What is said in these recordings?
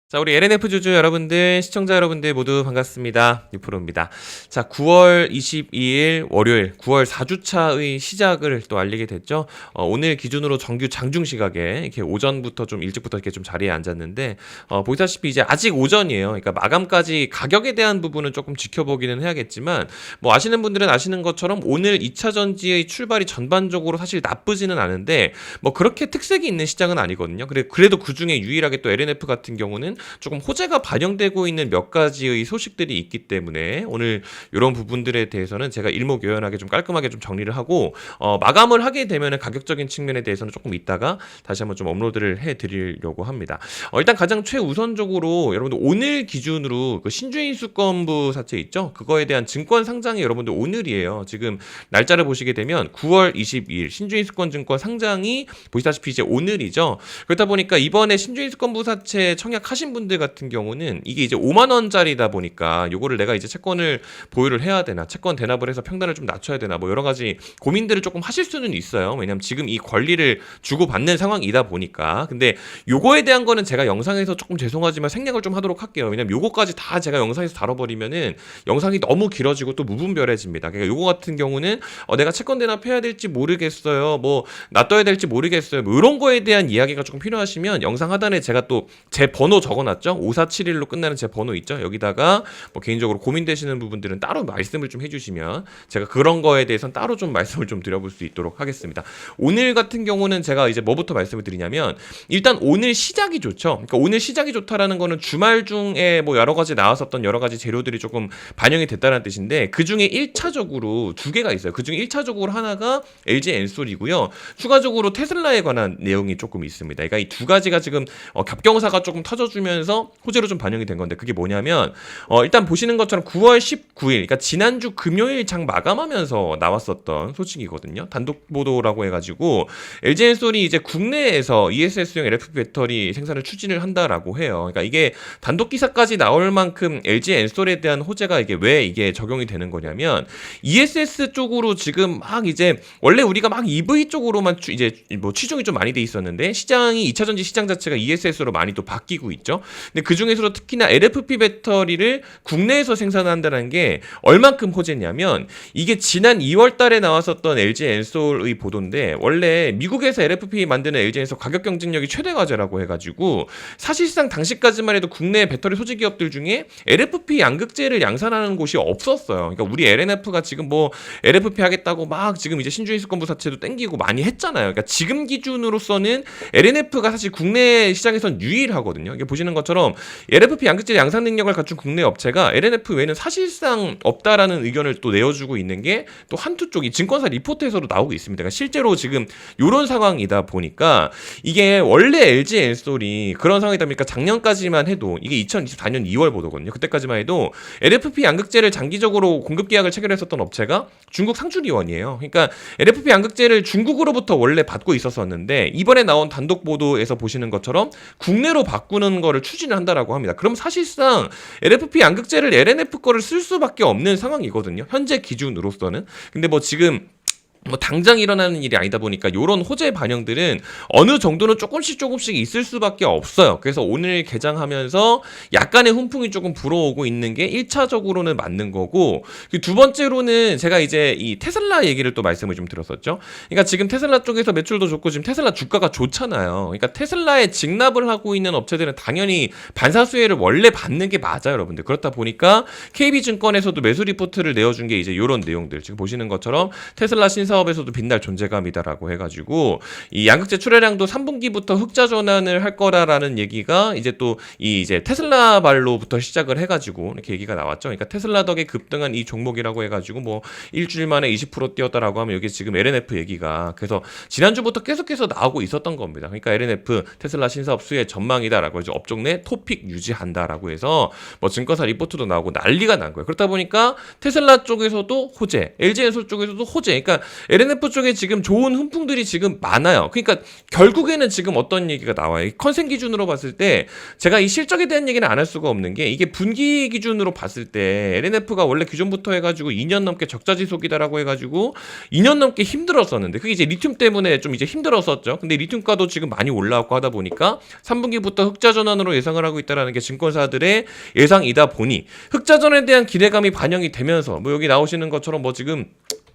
자, 우리 LNF 주주 여러분들, 시청자 여러분들 모두 반갑습니다. 유프로입니다. 자, 9월 22일 월요일 9월 4주차의 시작을 또 알리게 됐죠. 오늘 기준으로 정규 장중 시각에 이렇게 오전부터 좀 일찍부터 이렇게 좀 자리에 앉았는데, 보시다시피 이제 아직 오전이에요. 그러니까 마감까지 가격에 대한 부분은 조금 지켜보기는 해야겠지만, 뭐 아시는 분들은 아시는 것처럼 오늘 2차 전지의 출발이 전반적으로 사실 나쁘지는 않은데, 뭐 그렇게 특색이 있는 시장은 아니거든요. 그래도 그 중에 유일하게 또 LNF 같은 경우는 조금 호재가 반영되고 있는 몇 가지의 소식들이 있기 때문에 오늘 이런 부분들에 대해서는 제가 일목요연하게 좀 깔끔하게 좀 정리를 하고 마감을 하게 되면은 가격적인 측면에 대해서는 조금 이따가 다시 한번 좀 업로드를 해드리려고 합니다. 일단 가장 최우선적으로 여러분들 오늘 기준으로 그 신주인수권부 사채 있죠? 그거에 대한 증권 상장이 여러분들 오늘이에요. 지금 날짜를 보시게 되면 9월 22일 신주인수권 증권 상장이 보시다시피 이제 오늘이죠. 그렇다 보니까 이번에 신주인수권부 사채 청약하신 분들 같은 경우는 이게 이제 5만 원짜리다 보니까 요거를 내가 이제 채권을 보유를 해야 되나, 채권 대납을 해서 평단을 좀 낮춰야 되나, 뭐 여러 가지 고민들을 조금 하실 수는 있어요. 왜냐면 지금 이 권리를 주고받는 상황이다 보니까. 근데 요거에 대한 거는 제가 영상에서 조금 죄송하지만 생략을 좀 하도록 할게요. 왜냐면 요거까지 다 제가 영상에서 다뤄버리면은 영상이 너무 길어지고 또 무분별해집니다. 그러니까 요거 같은 경우는 내가 채권 대납해야 될지 모르겠어요. 뭐 놔둬야 될지 모르겠어요. 뭐 이런 거에 대한 이야기가 조금 필요하시면 영상 하단에 제가 또 제 번호 적어놨죠. 5471로 끝나는 제 번호 있죠. 여기다가 뭐 개인적으로 고민되시는 부분들은 따로 말씀을 좀 해주시면 제가 그런 거에 대해서는 따로 좀 말씀을 좀 드려볼 수 있도록 하겠습니다. 오늘 같은 경우는 제가 이제 뭐부터 말씀을 드리냐면 일단 오늘 시작이 좋죠. 그러니까 오늘 시작이 좋다라는 거는 주말 중에 뭐 여러 가지 나왔었던 여러 가지 재료들이 조금 반영이 됐다는 뜻인데 그 중에 1차적으로 두 개가 있어요. 그 중에 1차적으로 하나가 LG 엔솔이고요. 추가적으로 테슬라에 관한 내용이 조금 있습니다. 그러니까 이 두 가지가 지금 겹경사가 조금 터져주면서 호재로 좀 반영이 된 건데 그게 뭐냐면 일단 보시는 것처럼 9월 19일 그러니까 지난주 금요일 장 마감하면서 나왔었던 소식이거든요. 단독 보도라고 해가지고 LG엔솔이 이제 국내에서 ESS용 LFP 배터리 생산을 추진을 한다라고 해요. 그러니까 이게 단독 기사까지 나올 만큼 LG엔솔에 대한 호재가 이게 왜 이게 적용이 되는 거냐면 ESS 쪽으로 지금 막 이제 원래 우리가 막 EV 쪽으로만 이제 뭐 치중이 좀 많이 돼 있었는데 시장이 2차 전지 시장 자체가 ESS로 많이 또 바뀌고 있죠. 근데 그 중에서도 특히나 LFP 배터리를 국내에서 생산한다는 게 얼만큼 호재냐면 이게 지난 2월 달에 나왔었던 LG 엔솔의 보도인데 원래 미국에서 LFP 만드는 LG 엔솔 가격 경쟁력이 최대 과제라고 해가지고 사실상 당시까지만 해도 국내 배터리 소재 기업들 중에 LFP 양극재를 양산하는 곳이 없었어요. 그러니까 우리 LNF가 지금 뭐 LFP 하겠다고 막 지금 이제 신주인수권부 사채도 땡기고 많이 했잖아요. 그러니까 지금 기준으로서는 LNF가 사실 국내 시장에선 유일하거든요. 이게 보시는 것처럼 LFP 양극재 양산 능력을 갖춘 국내 업체가 LNF 외에는 사실상 없다라는 의견을 또 내어주고 있는 게 또 한두 쪽이 증권사 리포트에서도 나오고 있습니다. 그러니까 실제로 지금 이런 상황이다 보니까 이게 원래 LG 엔솔이 그런 상황이다 보니까 작년까지만 해도 이게 2024년 2월 보도거든요. 그때까지만 해도 LFP 양극재를 장기적으로 공급 계약을 체결했었던 업체가 중국 상주리원이에요. 그러니까 LFP 양극재를 중국으로부터 원래 받고 있었었는데 이번에 나온 단독 보도에서 보시는 것처럼 국내로 바꾸는 거를 추진을 한다라고 합니다. 그럼 사실상 LFP 양극재를 LNF 거를 쓸 수밖에 없는 상황이거든요. 현재 기준으로서는. 근데 뭐 지금 뭐 당장 일어나는 일이 아니다 보니까 이런 호재 반영들은 어느 정도는 조금씩 있을 수밖에 없어요. 그래서 오늘 개장하면서 약간의 훈풍이 조금 불어오고 있는 게 1차적으로는 맞는 거고 두 번째로는 제가 이제 이 테슬라 얘기를 또 말씀을 좀 드렸었죠. 그러니까 지금 테슬라 쪽에서 매출도 좋고 지금 테슬라 주가가 좋잖아요. 그러니까 테슬라에 직납을 하고 있는 업체들은 당연히 반사수혜를 원래 받는 게 맞아요, 여러분들. 그렇다 보니까 KB증권에서도 매수 리포트를 내어준 게 이제 이런 내용들. 지금 보시는 것처럼 테슬라 신사업에서도 빛날 존재감이다라고 해가지고 이 양극재 출하량도 3분기부터 흑자 전환을 할 거라라는 얘기가 이제 또 이 이제 테슬라 발로부터 시작을 해가지고 이렇게 얘기가 나왔죠. 그러니까 테슬라 덕에 급등한 이 종목이라고 해가지고 뭐 일주일 만에 20% 뛰었다라고 하면 여기 지금 LNF 얘기가 그래서 지난주부터 계속해서 나오고 있었던 겁니다. 그러니까 LNF 테슬라 신사업 수혜 전망이다라고 해서 업종 내 토픽 유지한다라고 해서 뭐 증권사 리포트도 나오고 난리가 난 거예요. 그렇다 보니까 테슬라 쪽에서도 호재, LG엔솔 쪽에서도 호재. 그러니까 LNF 쪽에 지금 좋은 훈풍들이 지금 많아요. 그러니까 결국에는 지금 어떤 얘기가 나와요. 컨센 기준으로 봤을 때 제가 이 실적에 대한 얘기는 안 할 수가 없는 게 이게 분기 기준으로 봤을 때 LNF가 원래 기존부터 해가지고 2년 넘게 적자 지속이다라고 해가지고 2년 넘게 힘들었었는데 그게 이제 리튬 때문에 좀 이제 힘들었었죠. 근데 리튬가도 지금 많이 올라오고 하다 보니까 3분기부터 흑자 전환으로 예상을 하고 있다라는 게 증권사들의 예상이다 보니 흑자 전환에 대한 기대감이 반영이 되면서 뭐 여기 나오시는 것처럼 뭐 지금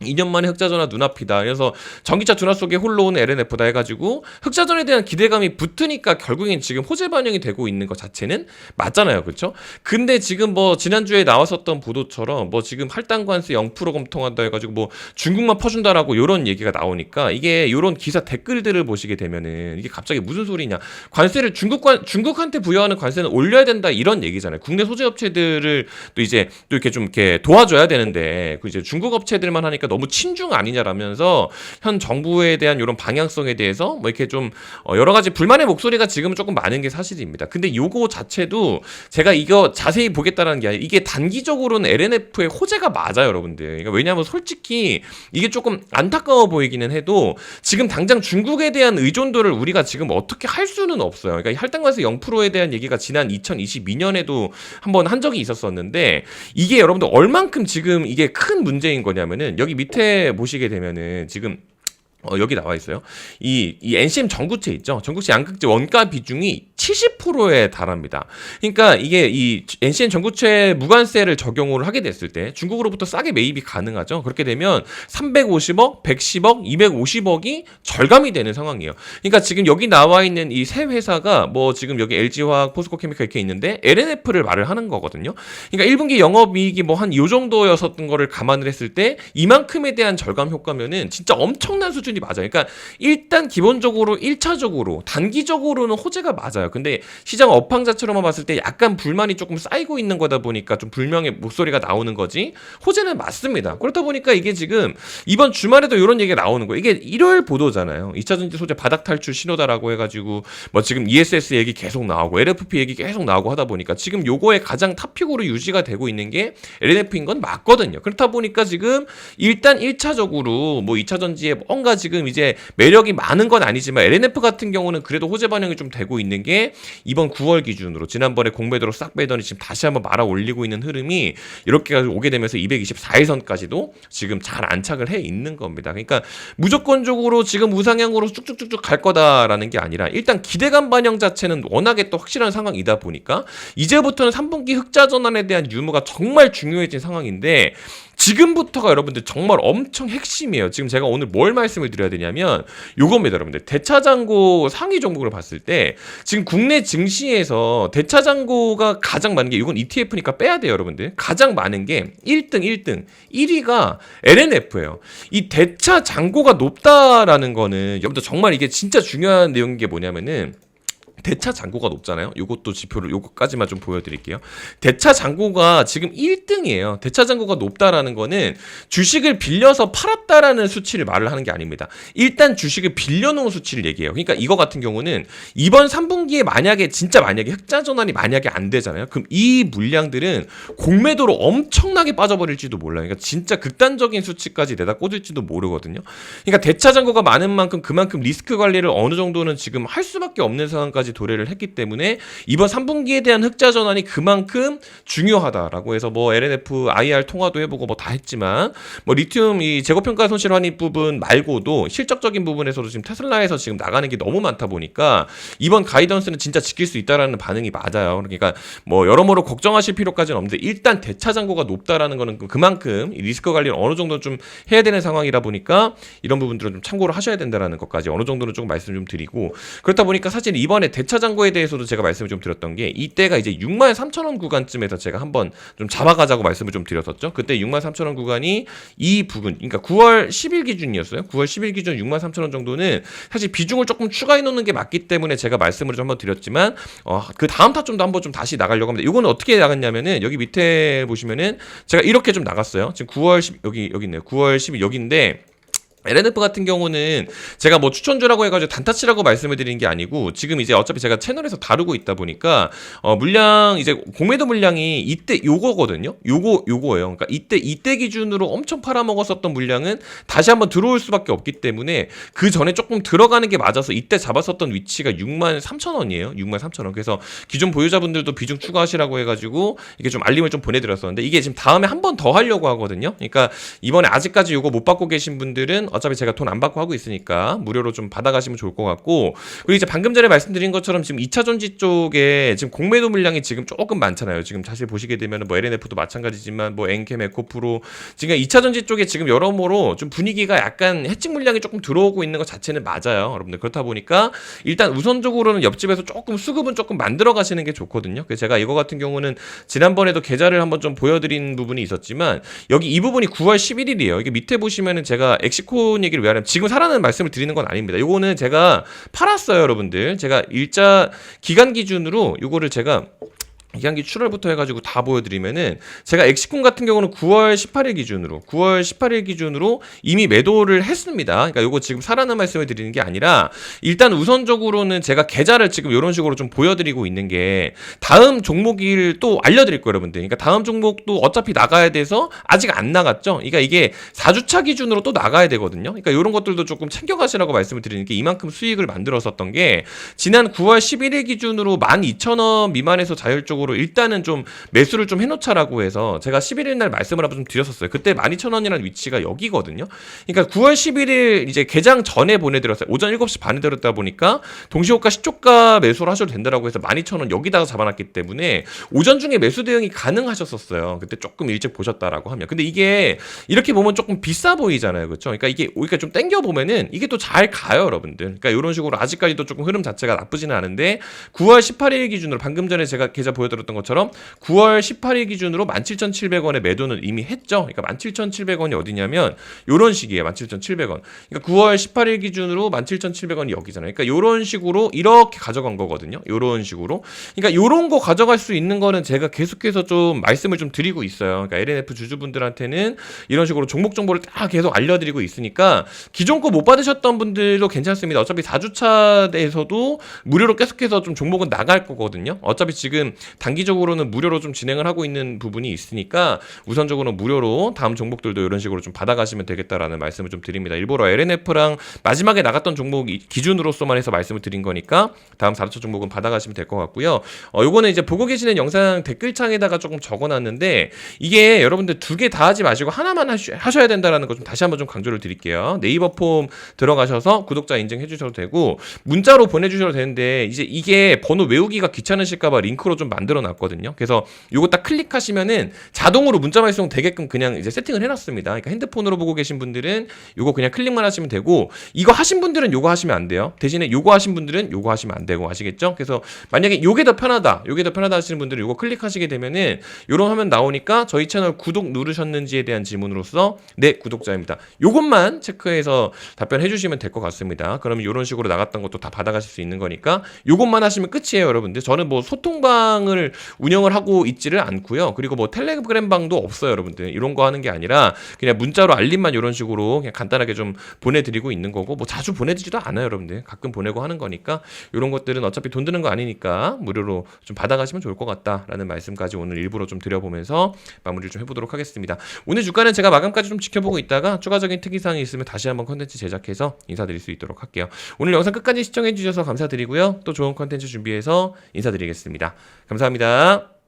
2년 만에 흑자전환 눈앞이다. 그래서 전기차 둔화 속에 홀로 온 LNF다 해가지고 흑자전에 대한 기대감이 붙으니까 결국엔 지금 호재 반영이 되고 있는 것 자체는 맞잖아요. 그렇죠? 근데 지금 뭐 지난주에 나왔었던 보도처럼 뭐 지금 할당 관세 0% 검토한다 해가지고 뭐 중국만 퍼준다라고 요런 얘기가 나오니까 이게 요런 기사 댓글들을 보시게 되면은 이게 갑자기 무슨 소리냐. 관세를 중국한테 부여하는 관세는 올려야 된다 이런 얘기잖아요. 국내 소재 업체들을 또 이제 또 이렇게 좀 이렇게 도와줘야 되는데 그 이제 중국 업체들만 하니까 너무 친중 아니냐라면서 현 정부에 대한 이런 방향성에 대해서 뭐 이렇게 좀 여러 가지 불만의 목소리가 지금 조금 많은 게 사실입니다. 근데 요거 자체도 제가 이거 자세히 보겠다라는 게 아니라 이게 단기적으로는 LNF의 호재가 맞아요, 여러분들. 그러니까 왜냐하면 솔직히 이게 조금 안타까워 보이기는 해도 지금 당장 중국에 대한 의존도를 우리가 지금 어떻게 할 수는 없어요. 그러니까 할당관세 0%에 대한 얘기가 지난 2022년에도 한번 한 적이 있었었는데 이게 여러분들 얼만큼 지금 이게 큰 문제인 거냐면은 여기 밑에 보시게 되면은 지금 여기 나와 있어요. 이 NCM 전구체 있죠. 전구체 양극재 원가 비중이 70%에 달합니다. 그러니까 이게 이 NCM 전구체 무관세를 적용을 하게 됐을 때 중국으로부터 싸게 매입이 가능하죠. 그렇게 되면 350억, 110억, 250억이 절감이 되는 상황이에요. 그러니까 지금 여기 나와 있는 이 세 회사가 뭐 지금 여기 LG화학, 포스코케미칼 이렇게 있는데 LNF를 말을 하는 거거든요. 그러니까 1분기 영업이익이 뭐 한 요 정도였었던 거를 감안을 했을 때 이만큼에 대한 절감 효과면은 진짜 엄청난 수준이 맞아요. 그러니까 일단 기본적으로 1차적으로 단기적으로는 호재가 맞아요. 근데 시장 업황 자체로만 봤을 때 약간 불만이 조금 쌓이고 있는 거다 보니까 좀 불명의 목소리가 나오는 거지 호재는 맞습니다. 그렇다 보니까 이게 지금 이번 주말에도 이런 얘기가 나오는 거예요. 이게 일요일 보도잖아요. 2차전지 소재 바닥 탈출 신호다라고 해가지고 뭐 지금 ESS 얘기 계속 나오고 LFP 얘기 계속 나오고 하다 보니까 지금 요거의 가장 탑픽으로 유지가 되고 있는 게 LNF인 건 맞거든요. 그렇다 보니까 지금 일단 1차적으로 뭐 2차전지에 뭔가 지금 이제 매력이 많은 건 아니지만 LNF 같은 경우는 그래도 호재 반영이 좀 되고 있는 게 이번 9월 기준으로 지난번에 공매도로 싹 빼더니 지금 다시 한번 말아 올리고 있는 흐름이 이렇게 오게 되면서 224일선까지도 지금 잘 안착을 해 있는 겁니다. 그러니까 무조건적으로 지금 우상향으로 쭉쭉쭉쭉 갈 거다라는 게 아니라 일단 기대감 반영 자체는 워낙에 또 확실한 상황이다 보니까 이제부터는 3분기 흑자 전환에 대한 유무가 정말 중요해진 상황인데 지금부터가 여러분들 정말 엄청 핵심이에요. 지금 제가 오늘 뭘 말씀을 드려야 되냐면 요겁니다, 여러분들. 대차장고 상위 종목을 봤을 때 지금 국내 증시에서 대차장고가 가장 많은 게 이건 ETF니까 빼야 돼요, 여러분들. 가장 많은 게 1위가 LNF예요. 이 대차장고가 높다라는 거는 여러분들 정말 이게 진짜 중요한 내용인 게 뭐냐면은 대차 잔고가 높잖아요. 요것도 지표를 요거까지만 좀 보여드릴게요. 대차 잔고가 지금 1등이에요. 대차 잔고가 높다라는 거는 주식을 빌려서 팔았다라는 수치를 말을 하는 게 아닙니다. 일단 주식을 빌려놓은 수치를 얘기해요. 그러니까 이거 같은 경우는 이번 3분기에 만약에 흑자 전환이 만약에 안 되잖아요. 그럼 이 물량들은 공매도로 엄청나게 빠져버릴지도 몰라요. 그러니까 진짜 극단적인 수치까지 내다 꽂을지도 모르거든요. 그러니까 대차 잔고가 많은 만큼 그만큼 리스크 관리를 어느 정도는 지금 할 수밖에 없는 상황까지 도래를 했기 때문에 이번 3분기에 대한 흑자 전환이 그만큼 중요하다라고 해서 뭐 LNF IR 통화도 해보고 뭐 다 했지만 뭐 리튬 이 재고평가 손실 환입 부분 말고도 실적적인 부분에서도 지금 테슬라에서 지금 나가는 게 너무 많다 보니까 이번 가이던스는 진짜 지킬 수 있다라는 반응이 맞아요. 그러니까 뭐 여러모로 걱정하실 필요까지는 없는데 일단 대차 잔고가 높다라는 거는 그만큼 리스크 관리를 어느 정도 좀 해야 되는 상황이라 보니까 이런 부분들은 좀 참고를 하셔야 된다라는 것까지 어느 정도는 조금 말씀 좀 드리고 그렇다 보니까 사실 이번에 대차 잔고에 대해서도 제가 말씀을 좀 드렸던 게 이때가 이제 63,000원 구간쯤에서 제가 한번 좀 잡아가자고 말씀을 좀 드렸었죠. 그때 63,000원 구간이 이 부분, 그러니까 9월 10일 기준이었어요. 9월 10일 기준 63,000원 정도는 사실 비중을 조금 추가해 놓는 게 맞기 때문에 제가 말씀을 좀 한번 드렸지만 그 다음 타점도 한번 좀 다시 나가려고 합니다. 이거는 어떻게 나갔냐면은 여기 밑에 보시면은 제가 이렇게 좀 나갔어요. 지금 9월 10 여기 있네요. 9월 10일 여기인데 LNF 같은 경우는 제가 뭐 추천주라고 해가지고 단타치라고 말씀을 드리는 게 아니고 지금 이제 어차피 제가 채널에서 다루고 있다 보니까 물량 이제 공매도 물량이 이때 요거거든요. 요거예요. 그러니까 이때 기준으로 엄청 팔아먹었었던 물량은 다시 한번 들어올 수밖에 없기 때문에 그 전에 조금 들어가는 게 맞아서 이때 잡았었던 위치가 63,000원이에요. 63,000원. 그래서 기존 보유자분들도 비중 추가하시라고 해가지고 이게 좀 알림을 좀 보내드렸었는데 이게 지금 다음에 한 번 더 하려고 하거든요. 그러니까 이번에 아직까지 요거 못 받고 계신 분들은 어차피 제가 돈 안 받고 하고 있으니까 무료로 좀 받아가시면 좋을 것 같고, 그리고 이제 방금 전에 말씀드린 것처럼 지금 2차 전지 쪽에 지금 공매도 물량이 지금 조금 많잖아요. 지금 사실 보시게 되면 뭐 LNF도 마찬가지지만 뭐 엔캠, 에코프로 지금 2차 전지 쪽에 지금 여러모로 좀 분위기가 약간 해칭 물량이 조금 들어오고 있는 것 자체는 맞아요, 여러분들. 그렇다 보니까 일단 우선적으로는 옆집에서 조금 수급은 조금 만들어 가시는 게 좋거든요. 그래서 제가 이거 같은 경우는 지난번에도 계좌를 한번 좀 보여드린 부분이 있었지만 여기 이 부분이 9월 11일이에요. 이게 밑에 보시면은 제가 엑시콘 얘기를 왜 하냐면 지금 사라는 말씀을 드리는 건 아닙니다. 요거는 제가 팔았어요, 여러분들. 제가 일자 기간 기준으로 요거를 제가 기간기 출혈부터 해가지고 다 보여드리면은 제가 엑시콘 같은 경우는 9월 18일 기준으로 이미 매도를 했습니다. 그러니까 요거 지금 사라는 말씀을 드리는 게 아니라 일단 우선적으로는 제가 계좌를 지금 이런 식으로 좀 보여드리고 있는 게 다음 종목을 또 알려드릴 거예요, 여러분들. 그러니까 다음 종목도 어차피 나가야 돼서 아직 안 나갔죠. 그러니까 이게 4주차 기준으로 또 나가야 되거든요. 그러니까 이런 것들도 조금 챙겨가시라고 말씀을 드리는 게 이만큼 수익을 만들었었던 게 지난 9월 11일 기준으로 12,000원 미만에서 자율적으로 일단은 좀 매수를 좀 해놓자라고 해서 제가 11일 날 말씀을 한번 좀 드렸었어요. 그때 12,000원이라는 위치가 여기거든요. 그러니까 9월 11일 이제 개장 전에 보내드렸어요. 오전 7시 반에 드렸다 보니까 동시호가 시초가 매수를 하셔도 된다라고 해서 12,000원 여기다가 잡아놨기 때문에 오전 중에 매수 대응이 가능하셨었어요. 그때 조금 일찍 보셨다라고 하면. 근데 이게 이렇게 보면 조금 비싸 보이잖아요. 그렇죠? 그러니까 이게 그러니까 좀 땡겨 보면은 이게 또 잘 가요, 여러분들. 그러니까 이런 식으로 아직까지도 조금 흐름 자체가 나쁘지는 않은데 9월 18일 기준으로 방금 전에 제가 계좌 보여드렸던 것처럼 9월 18일 기준으로 17,700원에 매도는 이미 했죠. 그러니까 17,700원이 어디냐면 요런 식이에요. 17,700원. 그러니까 9월 18일 기준으로 17,700원이 여기잖아요. 그러니까 요런 식으로 이렇게 가져간 거거든요. 요런 식으로. 그러니까 요런 거 가져갈 수 있는 거는 제가 계속해서 좀 말씀을 좀 드리고 있어요. 그러니까 LNF 주주분들한테는 이런 식으로 종목 정보를 딱 계속 알려드리고 있으니까 기존 거 못 받으셨던 분들도 괜찮습니다. 어차피 4주차에서도 무료로 계속해서 좀 종목은 나갈 거거든요. 어차피 지금 단기적으로는 무료로 좀 진행을 하고 있는 부분이 있으니까 우선적으로 무료로 다음 종목들도 이런 식으로 좀 받아가시면 되겠다라는 말씀을 좀 드립니다. 일부러 LNF랑 마지막에 나갔던 종목 기준으로서만 해서 말씀을 드린 거니까 다음 4주차 종목은 받아가시면 될 것 같고요. 요거는 이제 보고 계시는 영상 댓글창에다가 조금 적어놨는데 이게 여러분들 두 개 다 하지 마시고 하나만 하셔야 된다라는 거 좀 다시 한번 좀 강조를 드릴게요. 네이버 폼 들어가셔서 구독자 인증해 주셔도 되고 문자로 보내주셔도 되는데 이제 이게 번호 외우기가 귀찮으실까봐 링크로 좀 만들어 놨거든요. 그래서 요거 딱 클릭하시면은 자동으로 문자 발송 되게끔 그냥 이제 세팅을 해놨습니다. 그러니까 핸드폰으로 보고 계신 분들은 요거 그냥 클릭만 하시면 되고 이거 하신 분들은 요거 하시면 안 돼요. 대신에 요거 하신 분들은 요거 하시면 안 되고 아시겠죠? 그래서 만약에 요게 더 편하다 하시는 분들은 요거 클릭하시게 되면은 요런 화면 나오니까 저희 채널 구독 누르셨는지에 대한 질문으로서 네 구독자입니다. 요것만 체크해서 답변해 주시면 될 것 같습니다. 그러면 요런 식으로 나갔던 것도 다 받아가실 수 있는 거니까 요것만 하시면 끝이에요, 여러분들. 저는 뭐 소통방을 운영을 하고 있지를 않고요. 그리고 뭐 텔레그램 방도 없어요, 여러분들. 이런 거 하는 게 아니라 그냥 문자로 알림만 이런 식으로 그냥 간단하게 좀 보내드리고 있는 거고 뭐 자주 보내드리지도 않아요, 여러분들. 가끔 보내고 하는 거니까 이런 것들은 어차피 돈 드는 거 아니니까 무료로 좀 받아가시면 좋을 것 같다라는 말씀까지 오늘 일부러 좀 드려보면서 마무리를 좀 해보도록 하겠습니다. 오늘 주가는 제가 마감까지 좀 지켜보고 있다가 추가적인 특이사항이 있으면 다시 한번 컨텐츠 제작해서 인사드릴 수 있도록 할게요. 오늘 영상 끝까지 시청해 주셔서 감사드리고요. 또 좋은 컨텐츠 준비해서 인사드리겠습니다. 감사합니다.